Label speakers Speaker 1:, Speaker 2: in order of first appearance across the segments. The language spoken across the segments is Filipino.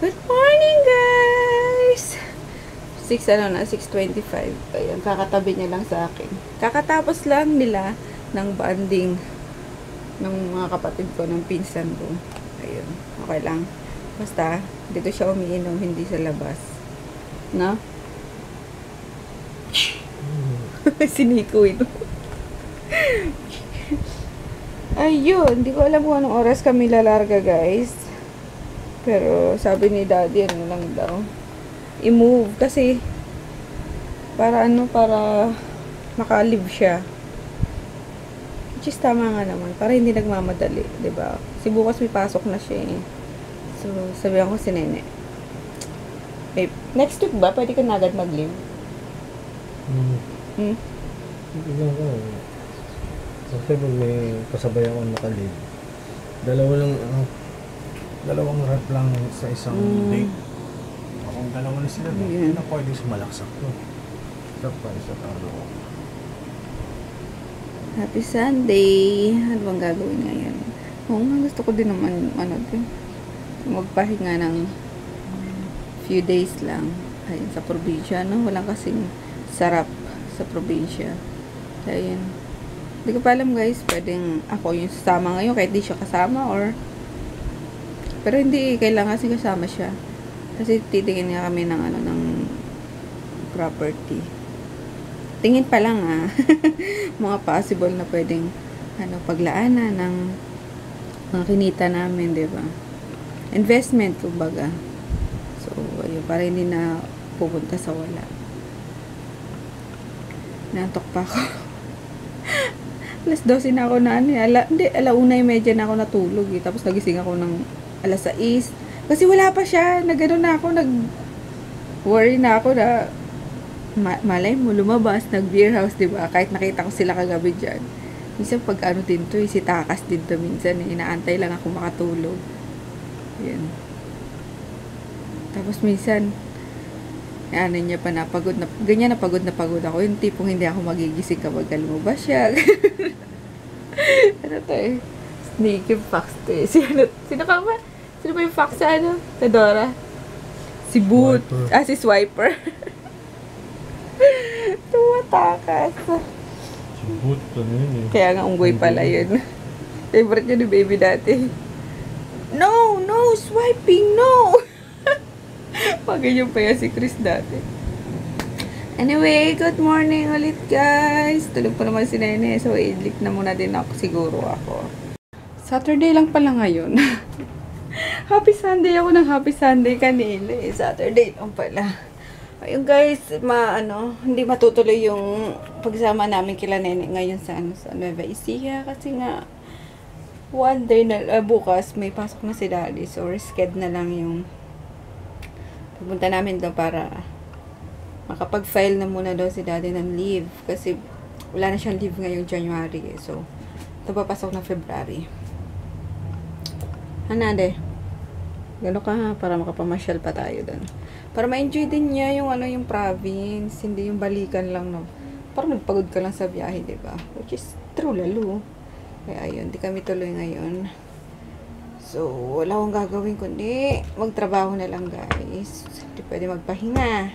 Speaker 1: Good morning, guys! 6:25. Ayan, kakatabi niya lang sa akin. Kakatapos lang nila ng banding ng mga kapatid ko, ng pinsan ko. Ayun, okay lang. Basta, dito siya umiinom, hindi sa labas. No? Siniko ito. Ayun, hindi ko alam kung anong oras kami lalarga, guys. Pero sabi ni daddy, ano lang daw, i-move kasi para makalive siya. Which is tama nga naman, para hindi nagmamadali, 'di ba? Kasi bukas may pasok na siya eh. So, sabihan ko si Nene, next week ba pwede ka na agad mag-leave?
Speaker 2: Hindi lang ko. Kasi pag may kasabay ako nakalive, dalawang rep lang sa isang date. Kung dalawa na sila, hindi na pwede sumalaksak to. Isa pa, isa talo.
Speaker 1: Happy Sunday! Ano bang gagawin ngayon? Oo nga, gusto ko din naman, magpahinga ng few days lang. Ayun, sa probinsya, no? Walang kasing sarap sa probinsya. Ayun. Hindi ko pa alam, guys, pwedeng ako yung sasama ngayon kahit di siya kasama or pero hindi, kailangan kasi kasama siya. Kasi titingin nga kami ng ng property. Tingin pa lang mga possible na pwedeng paglaanan ng mga kinita namin, 'di ba? Investment kumbaga. So, ayun, para hindi na pupunta sa wala. Nantok pa ako. Alas 12 na ako na alauna:30 na ako natulog eh. Tapos nagising ako ng alas 6. Kasi wala pa siya. Nagano na ako, worry na ako na malay mo lumabas, nag-beer house, 'di ba? Kahit nakita ko sila kagabi diyan. Minsan pag din to, si Takas din to minsan eh. Inaantay lang ako makatulog. Yan. Tapos minsan niya pa napagod na, ganyan napagod ako. Yung tipong hindi ako magigising kapag lumabas siya. Ano to eh? Sneaky fox to eh. Sino ka ba? Sino ba yung fox sa Sa Dora? Si Boot.
Speaker 2: Swiper.
Speaker 1: Si Swiper. Tumatakas.
Speaker 2: Si Boot, yun eh.
Speaker 1: Kaya nga unggoy pala yun. Favorite niya ni baby dati. No! Swiping! No! Pag-ganyan pa yan si Chris dati. Anyway, good morning ulit, guys. Tulog pa naman si Nene. So, idlik na muna din ako siguro ako. Saturday lang pala ngayon. Happy Sunday ako ng Happy Sunday kanina eh. Saturday lang pala. Ayun guys, hindi matutuloy yung pagsama namin kila Nene ngayon sa Nueva Ecija kasi nga one day na bukas may pasok na si Daddy. So, reschedule na lang yung pupunta namin doon para makapag-file na muna daw si Daddy ng leave kasi wala na siyang leave ngayong January eh. So, ito papasok na February. Hanade, gano'n ka para makapamasyal pa tayo doon. Para ma-enjoy din niya yung yung province, hindi yung balikan lang, no. Parang nagpagod ka lang sa biyahe, diba? Which is true, lalo. Kaya ayun, di kami tuloy ngayon. So, wala akong gagawin kundi magtrabaho na lang, guys. Hindi pwede magpahinga.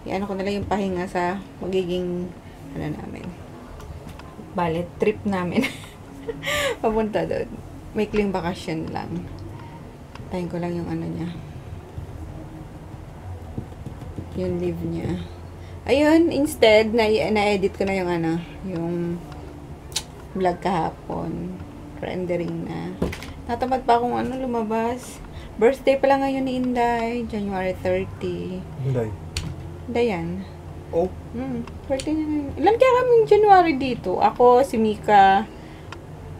Speaker 1: Iano ko na lang yung pahinga sa magiging namin. Ballet trip namin. Papunta doon. Maikling bakasyon lang. Tayin ko lang yung niya. Yung leave niya. Ayun, instead, na-edit ko na yung vlog kahapon. Rendering na. Natamad pa akong lumabas. Birthday pala ngayon ni Inday. January 30.
Speaker 2: Inday.
Speaker 1: Inday yan.
Speaker 2: Oh?
Speaker 1: Birthday niya ngayon. Ilan kaya kaming January dito? Ako, si Mika,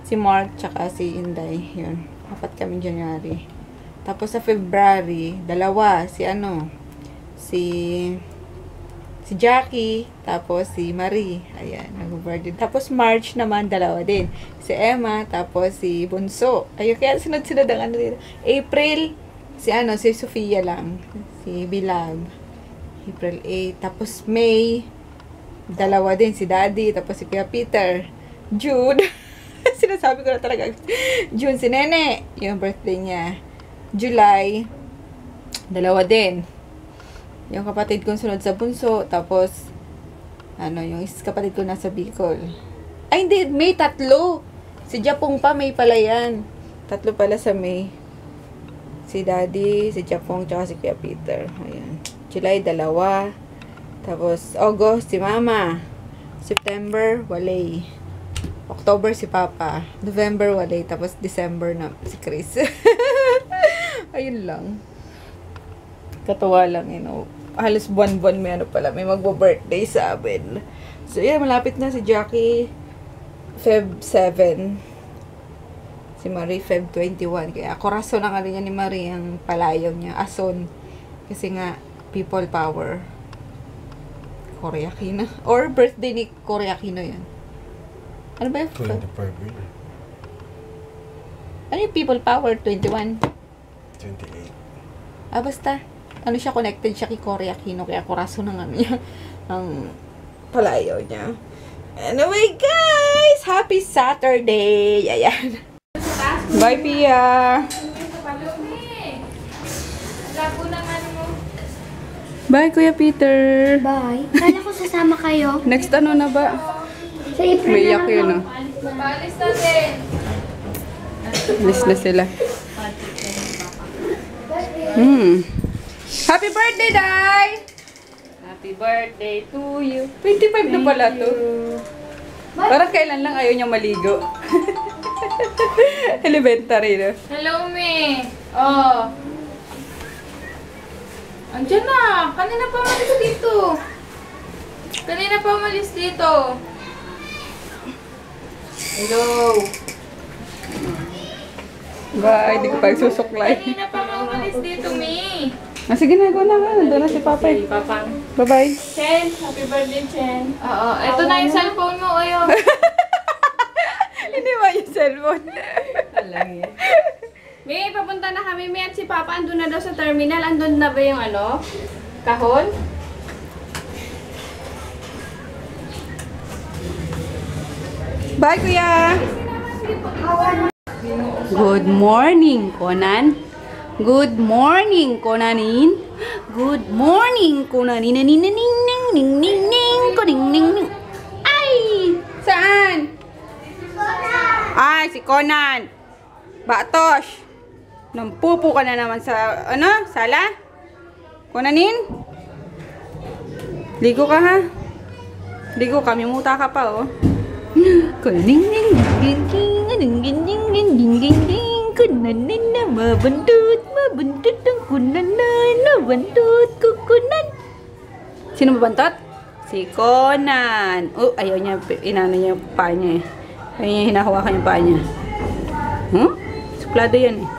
Speaker 1: si Mark, tsaka si Inday. Yun. 4 kaming January. Tapos sa February, 2. Si Jackie, tapos si Marie. Ayan, nag-birthday. Tapos March naman, 2 din. Si Emma, tapos si Bunso. Ayun, kaya sunod-sunod ang dito. April, si Sofia lang. Si Bilab. April 8. Tapos May, 2 din. Si Daddy, tapos si Kuya Peter. June, sinasabi ko na talaga. June, si Nene. Yung birthday niya. July, Dalawa din. Yung kapatid kong sunod sa bunso. Tapos, yung kapatid ko nasa Bicol. Ay, hindi. May 3. Si Japong pa, may pala yan. 3 pala sa May. Si Daddy, si Japong, tsaka si Kuya Peter. Ayan. July, 2. Tapos, August, si Mama. September, walay. October, si Papa. November, walay. Tapos, December na si Chris. Ayun lang. Katuwa lang, halos buwan-buwan may pala. May magbo-birthday sa amin. So, yeah, malapit na si Jackie. Feb 7. Si Marie, Feb 21. Kaya, korason na nga rin ni Marie ang palayaw niya. Ason. Kasi nga, people power. Cory Aquino. Or birthday ni Cory Aquino yan. Ano ba yun?
Speaker 2: 25 yun.
Speaker 1: Ano yung people power? 21?
Speaker 2: 28.
Speaker 1: Basta. Ano siya, connected siya kay Cory Aquino. Kaya korason na nga niya. Ang palayaw niya. Anyway, guys! Happy Saturday! Ayan. Bye, Pia! Bye, Kuya Peter!
Speaker 3: Bye. Kala ko sasama kayo.
Speaker 1: Next ano na ba?
Speaker 3: Sa April
Speaker 1: May
Speaker 3: na
Speaker 1: iyak
Speaker 3: lang.
Speaker 1: yun,
Speaker 4: Paalis natin.
Speaker 1: Alis na sila. Happy birthday, Day! Happy birthday to you. 25 na pala to. Parang kailan lang ayaw niya maligo. Elementary, no?
Speaker 4: Hello, me. Oh. Andiyan na. Kanina pa umalis dito. Kanina pa umalis dito. Hello.
Speaker 1: Bye, hindi ko pa susuklay.
Speaker 4: Kanina pa umalis dito, me.
Speaker 1: Sige na, go na. Nandun na si Papa.
Speaker 4: Papang.
Speaker 1: Bye-bye.
Speaker 4: Chen, happy birthday, Chen. Oo, eto na yung cellphone mo, ayo.
Speaker 1: Hindi ba yung cellphone?
Speaker 4: May, papunta na kami. May at si Papa, andun na daw sa terminal. Andun na ba yung kahon?
Speaker 1: Bye, Kuya! Good morning, Conan. Good morning, Conanin. Good morning, Conanin. Ning ning ning ning ning ning ning ning ning. Ay! Saan? Ay, si Conan. Batosh. Nampupo ka na naman sa, sala? Conanin? Ligo ka, ha? Ligo ka, mimuta ka pa, oh. Kuning ning ning ning ning ning ning ning ning ning kunanin na mabantut ang kunanan nabantut kukunan. Sino mabantot? Si Conan. Oh, ayaw niya, inano niya yung paa niya eh. Ayaw niya, hinahawakan yung paa niya. Suplado yan eh.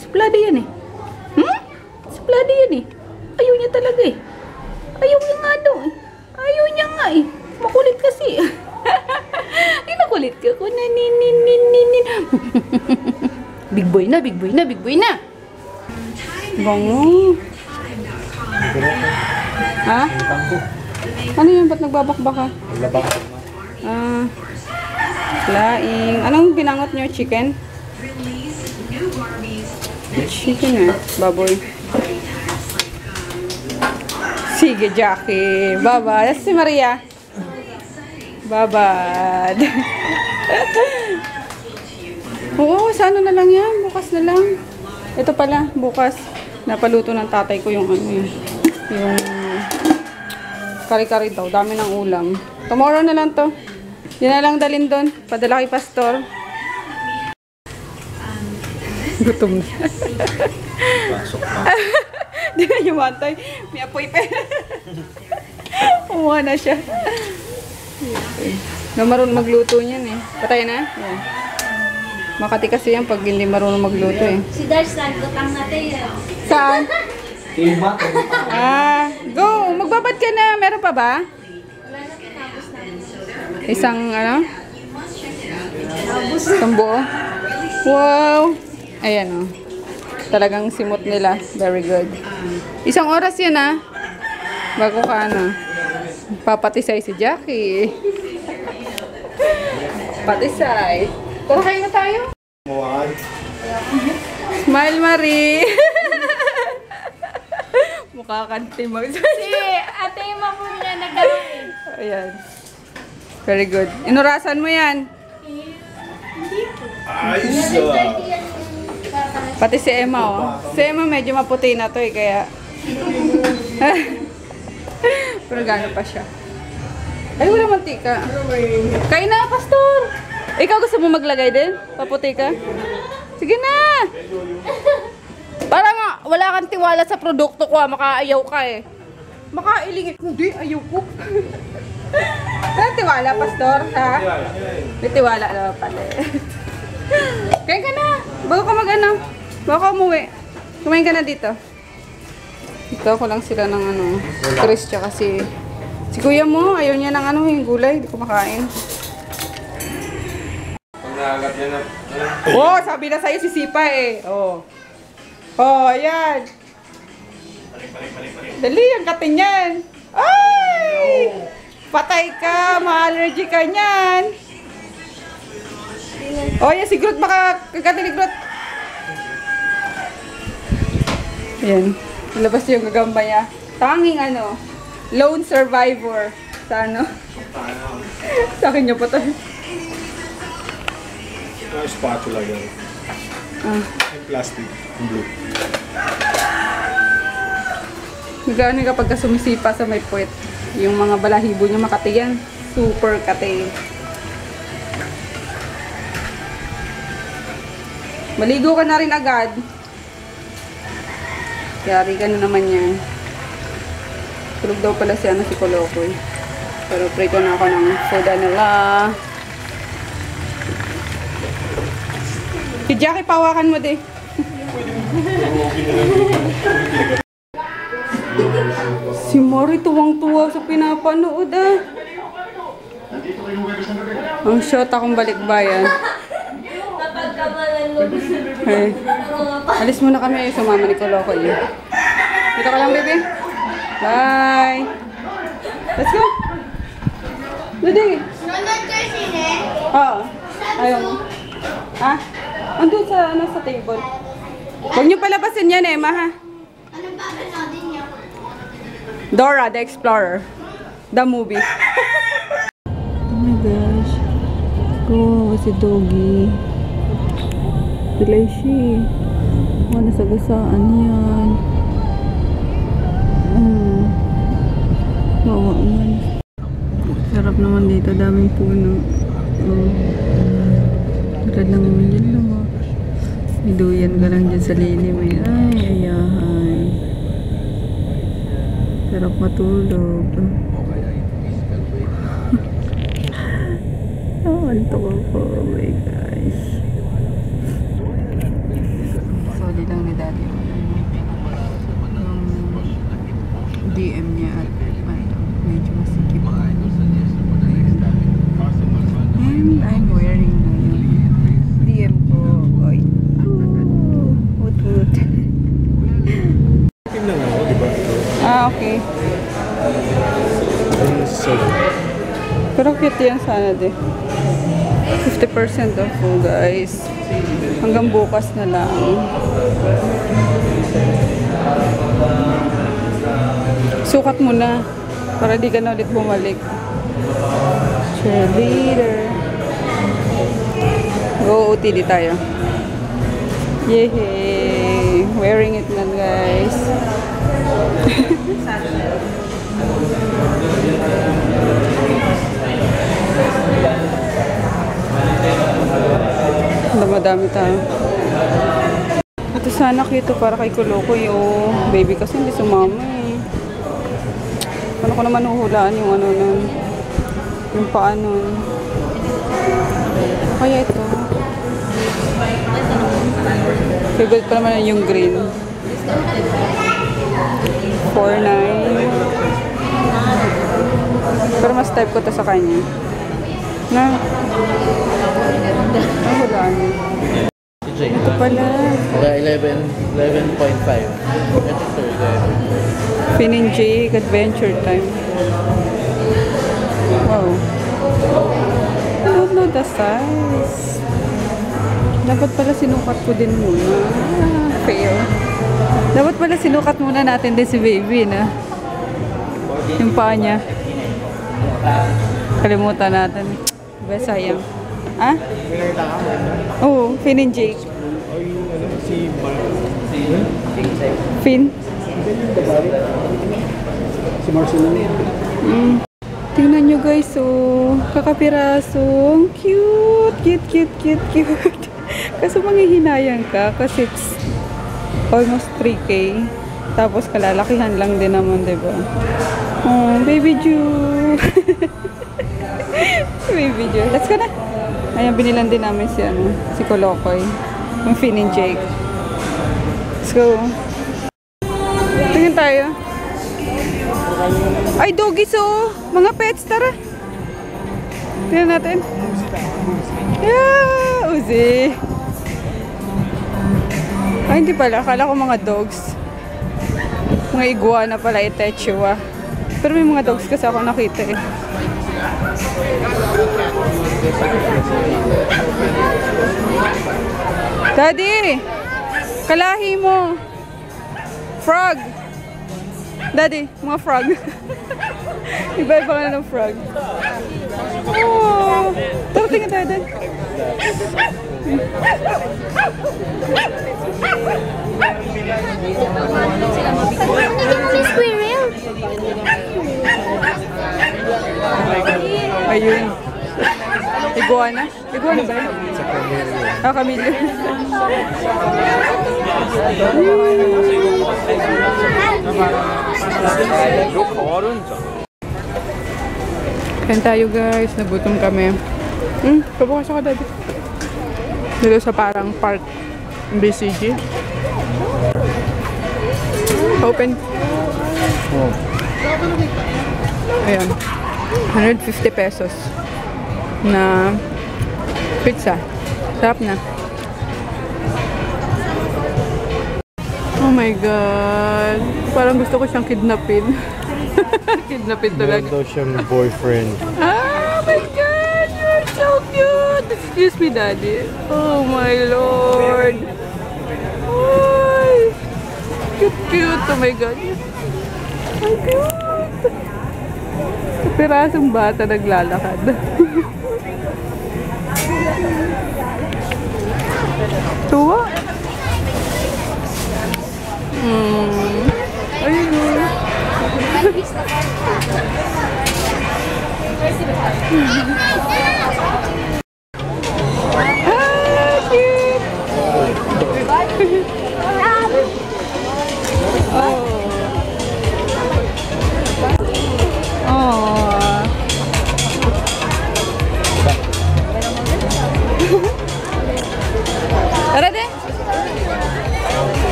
Speaker 1: Suplado yan eh. Suplado yan eh. Ayaw niya talaga eh. Ayaw niya nga daw eh. Ayaw niya nga eh. Makulit kasi. Ay, nakulit ka ko. Nanin. Big boy na, big boy na, big boy na. Bango. Ha? Ano yun? Ba't nagbabakbak ka?
Speaker 2: Labak.
Speaker 1: Laing. Anong binangot nyo? Chicken? Chicken baboy. Sige, Jackie. Baba. Si Maria. Babad. Oo, sa ano na lang yan. Bukas na lang. Ito pala, bukas. Napaluto ng tatay ko yung yung kari-kari daw. Dami ng ulam. Tomorrow na lang to. Yan na lang dalhin doon. Padala kay pastor. Gutom na.
Speaker 2: Pasok pa.
Speaker 1: Di na yung mantay. May apoy pa. Umuha na siya. Na marunong magluto niyan eh. Patay na? Yan. Makati kasi yan pag hindi marunong magluto eh.
Speaker 3: Si Dars, nagutang natin.
Speaker 1: Saan? Go! Magbabad ka na. Meron pa ba? Isang isang buo. Wow! Ayan oh. Talagang simot nila. Very good. Isang oras yan bago ka papatisay si Jackie. Patisay. Tara, kain na tayo. Smile, Marie. kakanti mo.
Speaker 4: Si ate mo po niya nagdawin.
Speaker 1: Ayan. Very good. Inurasan mo yan.
Speaker 2: Ayos!
Speaker 1: Pati si Emma, oh. Si Emma medyo maputi na to eh, kaya... Pero gano'n pa siya. Ay, wala mantika. Kain na, Pastor! Ikaw gusto mo maglagay din? Paputi ka? Sige na! Parang wala kang tiwala sa produkto ko, makaayaw ka eh. Makailing eh. Hindi, ayaw ko. May tiwala, Pastor, ha? May tiwala naman pala eh. Kain ka na! Bago ka mag-ano? Bago ka umuwi. Kumain ka na dito. Ito ko lang sila ng ano, Chris tsaka si kuya mo. Ayaw niya ng ano, yung gulay. Hindi ko makain. Oh, sabi na sa'yo si Sipa eh. Oh. Oh, ayan. Dali, ang katin yan. Ay! Patay ka, ma-allergy ka niyan. Oh, yan, si Groot, baka kagatin ni Groot. Ayan, ilabas yung gagamba niya. Tanging ano, lone survivor. Sa ano? Sa akin niya pa to.
Speaker 2: Yung spatula yan.
Speaker 1: Ah.
Speaker 2: Yung plastic. Yung blue.
Speaker 1: Gano'n kapag sumisipa sa may puwet. Yung mga balahibo niya makati yan. Super kati. Maligo ka na rin agad. Yari ka na naman yan. Tulog daw pala si Kolokoy. Pero pray ko na ako ng soda nila. Si Jackie, pawakan mo din. Si Mari tuwang-tuwa sa pinapanood ah. Ang shot akong balikbayan. Hey. Alis muna kami. Sumama ni Kolokoy. Dito ka lang, baby. Bye. Let's go. Dudi.
Speaker 3: Nanonood kayo sine?
Speaker 1: Oo. Ayaw mo. Ha? Andun sa, ano, sa table. Huwag niyo palabasin yan, Emma, ha?
Speaker 3: Anong papanoodin niyo?
Speaker 1: Dora the Explorer. The movie. Oh my gosh. Go, si Doggy. Pilay siya. Oh, nasagasaan yan. Bawa man. Sarap naman dito. Daming puno. Rad lang naman dyan lang. May duyan ka lang dyan sa lilim. Ay, ayahay. Sarap matulog. Antok ako. Oh my gosh. Sorry lang ni Daddy. Yung DM niya at medyo masikip. And I'm wearing DM ko. Oy. Woot.
Speaker 2: Team lang ako, di ba?
Speaker 1: Ah, okay.
Speaker 2: So,
Speaker 1: Pero cute yan sana de. 50% off po guys. Hanggang bukas na lang. Sukat mo na. Para di ka na ulit bumalik. Cheerleader. Go OTD tayo. Yehey! Wearing it na guys. Madami tayo. Ito sana kito para kay Kolokoy yung baby kasi hindi sumama eh. Paano ko naman uhulaan yung ano nun? Yung paa nun. Kaya ito. Favorite pa naman yung green. 4.9. Pero mas type ko to sa kanya. Na. Ay, wala niya. Ito pala.
Speaker 5: 11.5. Ito sir, 11.
Speaker 1: Pininjig Adventure Time. Wow. I don't know the size. Dapat pala sinukat ko din muna. Fail. Dapat pala pala, sinukat muna natin din si baby, na. Yung paa niya. Kalimutan natin. Diba, sayang. Ha? Oo, Finn and Jake. Finn?
Speaker 2: Si Marcelo.
Speaker 1: Tingnan nyo guys, oh. Kakapiraso. Ang cute. Cute. Kaso manghihinayang ka kasi it's almost 3K. Tapos kalalakihan lang din naman, diba? Oh, baby Jew. Baby Jew. Let's go na. Ayan, binilan din namin si Kolokoy. Yung Finn and Jake. Let's go. Tingin tayo. Ay, doggies, oh. Mga pets, tara. Tingnan natin. Yeah, Uzi. Ay, hindi pala. Akala ko mga dogs. Mga iguana pala, Itechua. Pero may mga dogs kasi ako nakita eh. Daddy! Kalahi mo! Frog! Daddy, mga frog. Iba-iba ka ng frog. Oh! Tara, tingin tayo, Dad.
Speaker 3: Squirrel.
Speaker 1: Ayun. Iguana? Iguana ba yun? Ah, Camilo. Kain tayo guys. Nagutom kami. Pabukas ako, Daddy. Dito sa parang park. BCG. Open. Ayan. 150 pesos na pizza. Sarap na. Oh my God. Parang gusto ko siyang kidnapin. Kidnapin talaga.
Speaker 2: Meron daw siyang boyfriend.
Speaker 1: Oh my God. You're so cute. Excuse me, Daddy. Oh my Lord. Ay. Cute. Oh my God. Ang cute. Pirasong bata naglalakad. Tuwa. Ayun. Cute. Tara din.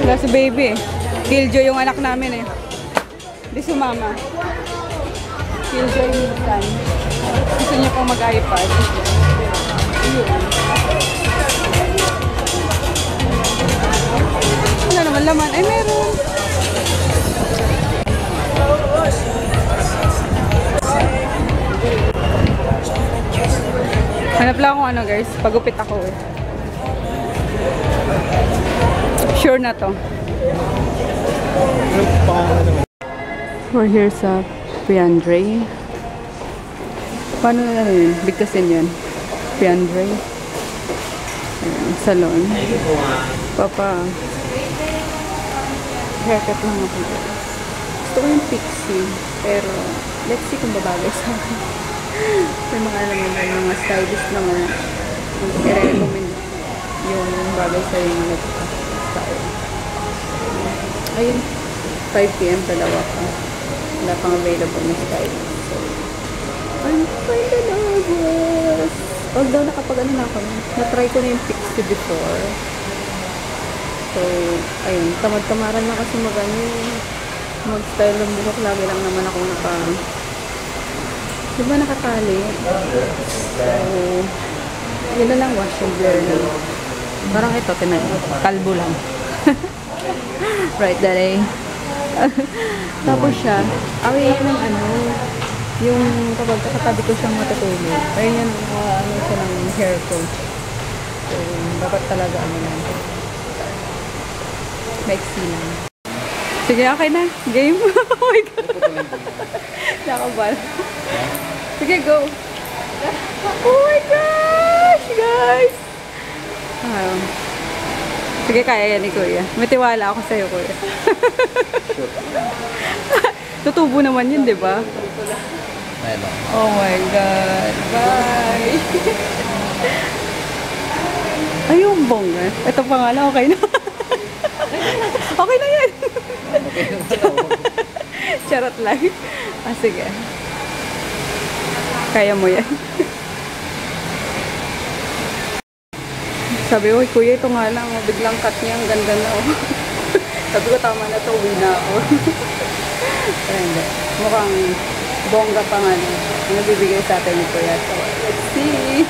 Speaker 1: Wala si baby. Killjoy yung anak namin eh. Di sumama. Killjoy yung son. Gusto niya pong mag-iPad. Wala naman laman. Ay, meron. Hanap lang ako ano guys. Pagupit ako eh. Sure na to. We're here sa Piandre. Paano na yun? Bigkasin yun. Piandre. Ayan, salon. Papa. Haircut lang ako. Gusto ko yung pixie. Pero, let's see kung babagay sa akin. May mga alam naman, mga stylist naman. I-recommend yung bagay sa yung nag-style. Ayun, 5 PM dalawa pa. Wala pang available na style. So, I'm kind of nervous. Although nakapag-ano na ako, na-try ko na yung pixie before. So, ayun, tamad-tamaran na kasi mag-style ng buhok. Lagi lang naman ako diba nakatali? So, yun na lang, wash and blur na. Parang ito, kalbo lang. Right, Daddy? Tapos siya, away ng yung kapag kakatabi ko siyang matutulog. Ayun yan, siya ng hair coach. So, dapat talaga lang. Mexi lang. Sige, okay na. Game. Oh my God. Nakabal. Sige, go. Oh my gosh, guys. Sige, kaya yan ni Kuya. May tiwala ako sa'yo, Kuya. Tutubo naman yun, di ba?
Speaker 5: Ayun.
Speaker 1: Oh my God. Bye. Ay, yung bongga. Ito pa nga lang, okay na. Okay na yan. Charot lang. Ah, sige. Kaya mo yan. Sabi ko, Kuya, ito nga lang. Oh, biglang cut niya. Ang ganda na. Oh. Sabi ko, tama na to. Uwi na ako. Pero hindi. Mukhang bongga pa nga na. Ang nabibigay sa atin ni Kuya. So, let's see.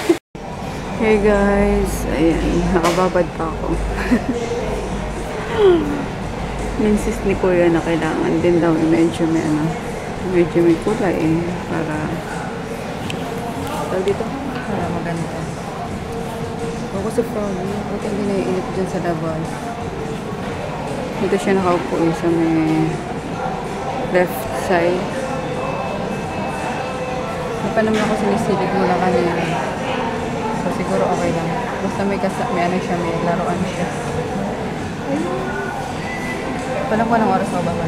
Speaker 1: Hey guys. Ayan. Nakababad pa ako. Insist ni Kuya na kailangan din daw medyo may kulay para tawag dito para maganda. Ako sa froggy at hindi naiinip dyan sa labas. Dito siya nakaupo sa may left side. Hindi pa naman ako sinisilip mula kanina, so siguro okay lang. Basta may ano siya, may laruan siya. Palang ko ng oras ako ba?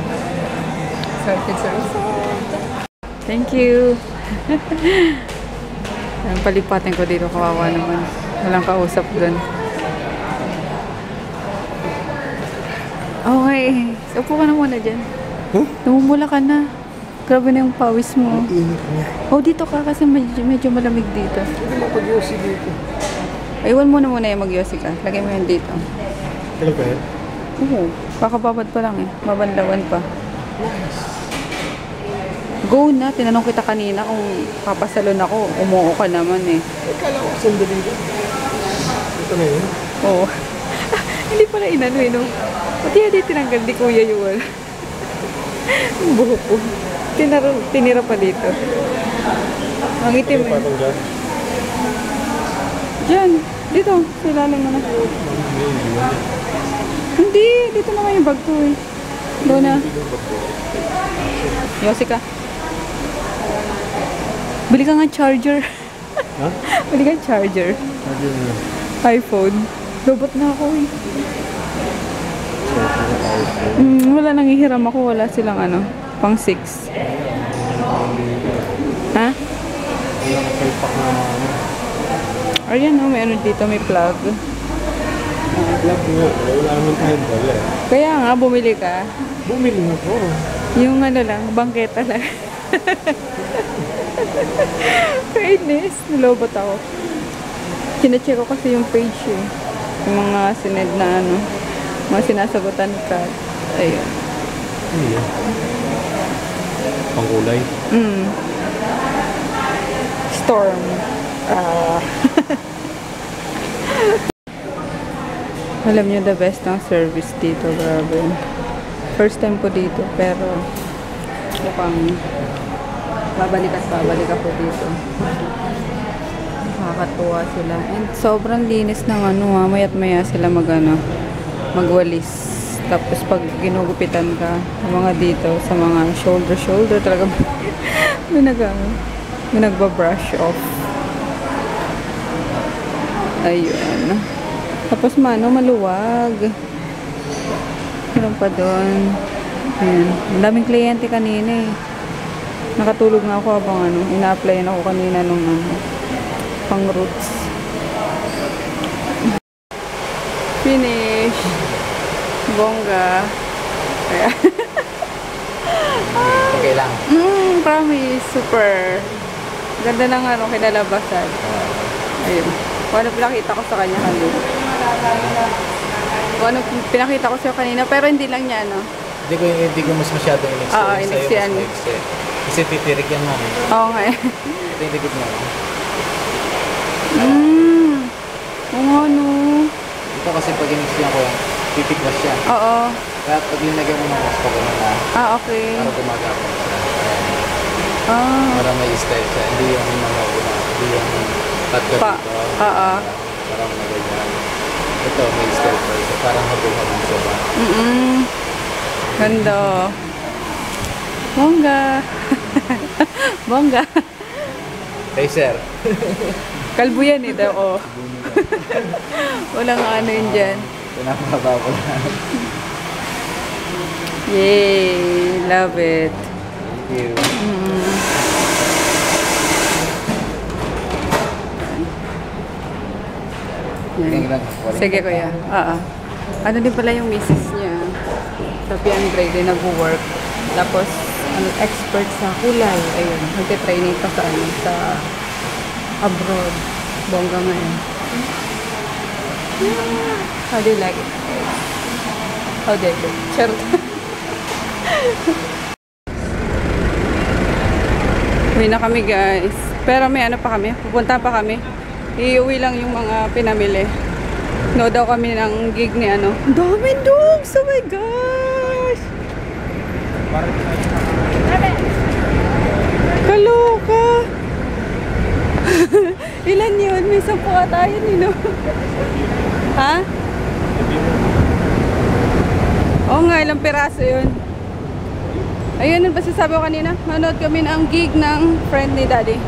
Speaker 1: Sorted sa result. Thank you. Ang palipatin ko dito, kawawa naman. Walang kausap dun. Okay. Upo ka na muna dyan. Namumula ka na. Grabe na yung pawis mo. Oh, dito ka kasi medyo malamig dito.
Speaker 2: Hindi mo pag-yosi dito.
Speaker 1: Iwan mo na muna yung mag-yosi ka. Lagay mo yan dito.
Speaker 2: Talaga yan?
Speaker 1: Oo. Kakababad pa lang eh. Mabanlawan pa. Go na. Tinanong kita kanina kung papasalon ako. Umuo ka naman eh.
Speaker 2: Kala ko sandali dito. Ito na yun?
Speaker 1: Oo. Hindi pala inano eh, no? Pati hindi tinanggal ni Kuya yun. Ang buhok ko. Tinira pa dito. Ang itim eh.
Speaker 2: Patong dyan?
Speaker 1: Diyan. Dito. Sa ilalim mo na. Hindi. Dito na nga yung bag ko eh. Doon na. Yosi ka. Bili ka nga charger.
Speaker 2: Ha?
Speaker 1: Bili ka charger. iPhone. Robot na ako eh. Wala nang ihiram ako. Wala silang ano. Pang 6. Ha?
Speaker 2: Wala ka palpak na ano.
Speaker 1: Ayan o. May ano dito. May plug.
Speaker 2: Wala naman tayong dala eh.
Speaker 1: Kaya nga. Bumili ka.
Speaker 2: Bumili na po.
Speaker 1: Yung ano lang. Bangketa lang. Kainis. Nilobot ako. Kina-check ko kasi yung page eh. Yung mga sined na ano. Mga sinasagutan ka. Ayun.
Speaker 2: Hindi yan. Pangkulay.
Speaker 1: Storm. Alam niyo, the best ng service dito. Grabe. First time ko dito. Pero mukhang babalik ako dito. Nakakatuwa sila. And sobrang linis ng ano, maya't maya sila magwalis. Tapos pag ginugupitan ka, mga dito, sa mga shoulder talaga may nagbabrush off. Ayun. Tapos maluwag. Meron pa doon. Ayan. Ang daming kliyente kanina eh. Nakatulog nga ako habang ina-applyan ako kanina nung pang roots. Finish. Bongga. Kaya.
Speaker 5: Okay lang.
Speaker 1: Promise. Super. Ganda ng kinalabasan. Ayun. Kung ano pinakita ko sa kanya kanina. Kung ano pinakita ko sa kanina. Pero hindi lang niya, no?
Speaker 5: Hindi ko mas masyadong in-extend.
Speaker 1: Oo, in-extend.
Speaker 5: Kasi titirik yan mo.
Speaker 1: Okay.
Speaker 5: Titikit mo.
Speaker 1: Oo nga, no.
Speaker 5: Ito kasi pag in-extend ko yan, titikwas siya.
Speaker 1: Oo.
Speaker 5: Kaya pag linagyan mo ng mas pa na
Speaker 1: Okay.
Speaker 5: para gumagapon siya. Para may style siya. Hindi yung hindi yung cut ka dito.
Speaker 1: Oo.
Speaker 5: Parang magaganyan. Ito, may style pa. So, parang mabuha mo siya ba?
Speaker 1: Ganda. Bongga. Bongga.
Speaker 5: Hey, sir.
Speaker 1: Kalbo yan eh, daw. Walang ano yun dyan.
Speaker 5: Pinapaba ko lang.
Speaker 1: Yay! Love it.
Speaker 5: Thank you.
Speaker 1: Yan. Sige kuya. Ano din pala yung misis niya. Sa Piandre din nag-work. Tapos, expert sa kulay. Ayun. Magte-training pa sa sa abroad. Bongga ngayon. How do you like it? How do you like it? Charot. Uwi na kami guys. Pero may ano pa kami. Pupunta pa kami. Iuwi lang yung mga pinamili. No daw kami ng gig ni ano. Daming dogs! Oh my gosh! Kaloka! Ilan yun? May 10 ata yun, no? Ha? Oo nga, ilang piraso yun. Ayun, ano ba sasabi ko kanina? Manood kami ng gig ng friend ni Daddy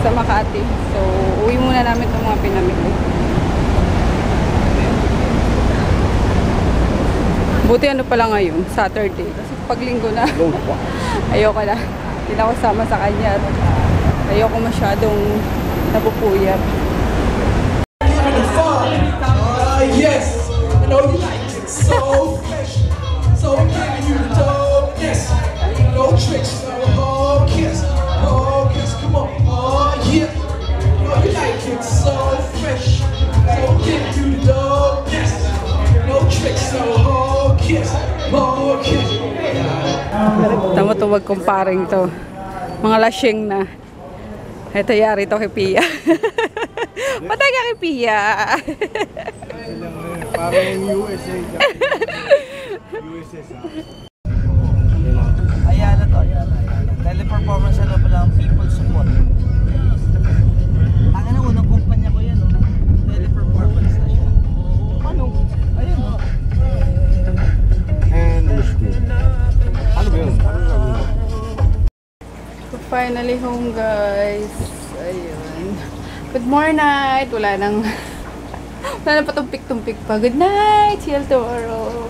Speaker 1: sa Makati. So, uwi muna namin itong mga pinamili. Buti ano pala ngayon, Saturday. Kasi pag linggo na, ayoko na. Hindi na ako sama sa kanya. Ayoko masyadong napupuyat.
Speaker 6: Yes, I know you like it so fresh. So I'm giving you the dopeness. No tricks, no hard kiss. Hard kiss, come on. Oh yeah, I know you like it so fresh. So I'm giving you the dopeness. No tricks, no hard kiss. Hard kiss.
Speaker 1: Tama ito mag-comparing to. Mga lasing na. Ito yari to kay Pia. Patay ka kay Pia.
Speaker 2: Parang USA. USA sa.
Speaker 7: Ayala to, Ayala. Teleperformance na pala ang people support. Ang ano, unang kumpanya ko yan, no? Teleperformance na siya.
Speaker 2: Ano?
Speaker 7: Ayun, no?
Speaker 2: And ano ba yun? Ano gagawin mo?
Speaker 1: Finally home guys. Ayun. Good morning. Wala nang tumpik-tumpik pa. Good night. See you tomorrow.